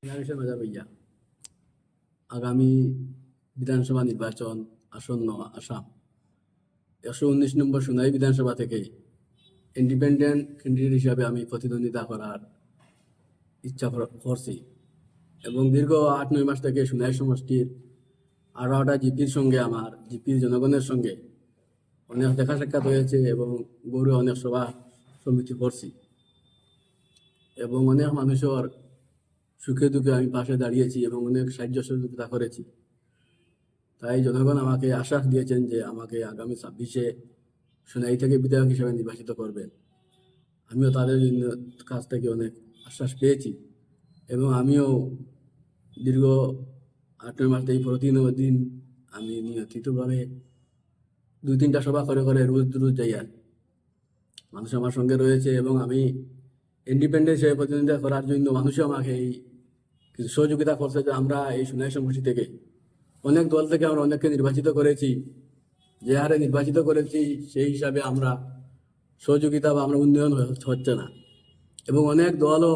মিলামিশা মজা ভাইয়া, আগামী বিধানসভা নির্বাচন আসন্ন আসাম 119 নম্বর সোনাই বিধানসভা থেকে ইন্ডিপেন্ডেন্ট ক্যান্ডিডেট হিসাবে আমি প্রতিদ্বন্দ্বিতা করার ইচ্ছা করছি এবং দীর্ঘ 8-9 মাস থেকে সোনাই সমষ্টির 18টা জিপির সঙ্গে আমার জিপির জনগণের সঙ্গে অনেক দেখা সাক্ষাৎ হয়েছে এবং গৌরবে অনেক সভা সমিতি করছি এবং অনেক মানুষের সুখে দুঃখে আমি পাশে দাঁড়িয়েছি এবং অনেক সাহায্য সহযোগিতা করেছি। তাই জনগণ আমাকে আশ্বাস দিয়েছেন যে আমাকে আগামী 26-এ সোনাই থেকে বিধায়ক হিসেবে নির্বাচিত করবেন। আমিও তাদের কাছ থেকে অনেক আশ্বাস পেয়েছি এবং আমিও দীর্ঘ 8-9 মাস থেকে প্রতিদিন আমি নিয়মিতভাবে 2-3টা সভা করে করে রোজ যাই। আর মানুষ আমার সঙ্গে রয়েছে এবং আমি ইন্ডিপেন্ডেন্ট হিসেবে প্রতিদ্বন্দ্বিতা করার জন্য মানুষও আমাকে এই কিছু সহযোগিতা করছে যে আমরা এই সোনাই সমষ্টি থেকে অনেক দল থেকে আমরা অনেককে নির্বাচিত করেছি, যে হারে নির্বাচিত করেছি সেই হিসাবে আমরা সহযোগিতা বা আমরা উন্নয়ন হচ্ছে না এবং অনেক দলও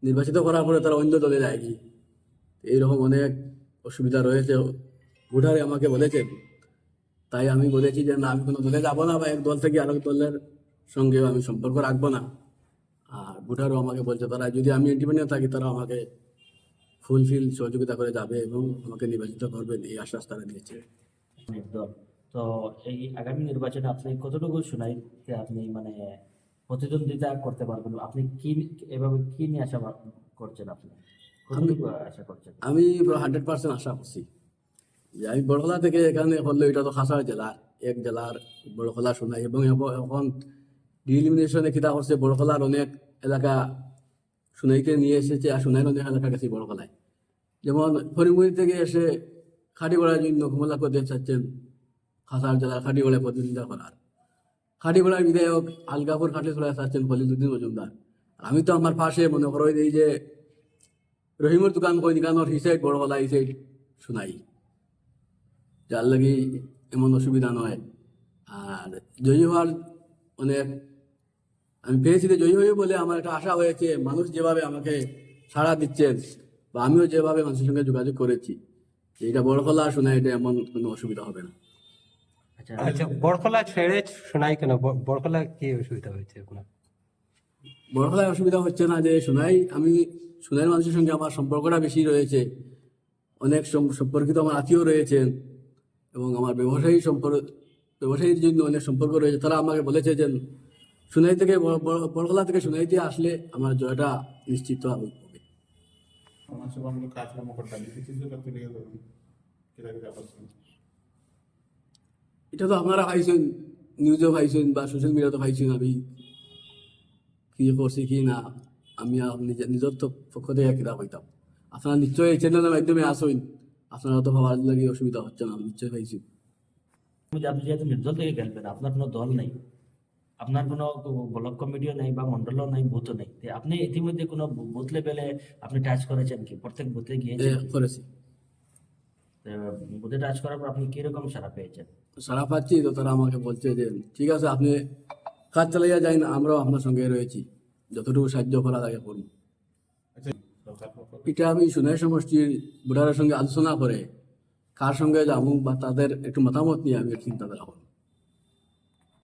নির্বাচিত করার পরে তারা অন্য দলে যায় কি, এইরকম অনেক অসুবিধা রয়েছে। ভোটারে আমাকে বলেছেন, তাই আমি বলেছি যে না, আমি কোনো দলে যাবো না বা এক দল থেকে আরেক দলের সঙ্গে আমি সম্পর্ক রাখবো না। আর ভোটারও আমাকে বলছে তারা যদি আমি ইন্ডিপেন্ডেন্ট থাকি তারা আমাকে ফুলফিল সহযোগিতা করে যাবে এবং আমাকে নির্বাচিত করবেন, এই আশ্বাস তারা দিয়েছে। একদম। তো এই আগামী নির্বাচনে আপনি কতটুকু সোনাইতে আপনি মানে প্রতিদ্বন্দ্বিতা করতে পারবেন? আপনি কি এভাবে কি নিয়ে আশা করছেন? আপনি কতটুকু আশা করছেন? আমি 100% আশা করছি যে আমি বড়খলা থেকে এখানে হলো, এটা তো খাসাড় জেলার এক জেলার বড়খলা সোনাই এবং এখন ডিলিমিনেশনে কিতা করছে বড়খলার অনেক এলাকা সোনাইতে নিয়ে এসেছে আর সোনাইয়ের অনেক এলাকা গেছে বড়খলায়। যেমন হরিমুড়ি থেকে এসে খাটিগড়ার জন্য কমলা করতে চাচ্ছেন খাসাড় জেলার খাটিগড়ায় প্রতিদ্বন্দ্বিতা করার। খাটিগড়ার বিধায়ক আলগাপুর খাটিগড়ায় চাচ্ছেন খলিলুদ্দিন মজুমদার। আমি তো আমার পাশে মনে করো এই যে রহিমের দোকান কই দোকানের হি সাইড বড়খলা, এই সাইড সোনাই, যার লাগি এমন অসুবিধা নয়। আর জয়ী হওয়ার অনেক আমি পেয়েছি, জয়ী হয়ে বলে আমার একটা আশা হয়েছে। মানুষ যেভাবে আমাকে সাড়া দিচ্ছেন বা আমিও যেভাবে মানুষের সঙ্গে যোগাযোগ করেছি, এটা বড়খলা সোনাই, এটা এমন কোনো অসুবিধা হবে না। আচ্ছা, বড়খলা ছেড়ে শোনাই কেন? বড়খলা কি অসুবিধা হয়েছে আপনার? বড়খলায় অসুবিধা হচ্ছে না যে আমি সোনাইয়ের মানুষের সঙ্গে আমার সম্পর্কটা বেশি রয়েছে, অনেক সম্পর্কিত আমার আত্মীয় রয়েছেন এবং আমার ব্যবসায়ীর জন্য অনেক সম্পর্ক রয়েছে। তারা আমাকে বলেছে যে সোনাই থেকে বড়খলা থেকে সোনাইতে আসলে আমার জয়টা নিশ্চিত হবে। এটা তো আপনারা পাইছেন, নিউজেও পাইছেন বা সোশ্যাল মিডিয়াতে পাইছেন আমি কি করছি কি না। আমি নিজের তো পক্ষ থেকে কিনা হইতাম, আপনারা নিশ্চয়ই এই চ্যানেলের মাধ্যমে আসেন, আপনারা তো ভাবার লাগে অসুবিধা হচ্ছে না, নিশ্চয়ই পাইছি। আপনি যেহেতু নির্দল থেকে খেলবেন, আপনার কোনো দল নেই, আপনার কোনো ব্লক কমিটিও নেই বা মন্ডলও নেই, বুথও নেই, আপনি ইতিমধ্যে কোনো বুথ লেভেলে আপনি টাচ করেছেন কি? প্রত্যেক বুথে গিয়েছেন? করেছি। বুথে টাচ করার পর আপনি কিরকম সাড়া পেয়েছেন? সারা পাচ্ছি তো তারা আমাকে বলছে যে ঠিক আছে, আপনি কাজ চালাইয়া যাই না, আমরাও আপনার সঙ্গে রয়েছি, যতটুকু সাহায্য করা লাগে করুন। এটা আমি সোনাই সমষ্টির ভোটারের সঙ্গে আলোচনা করে কার সঙ্গে যাবো বা তাদের একটু মতামত নিয়ে আমি চিন্তা করব।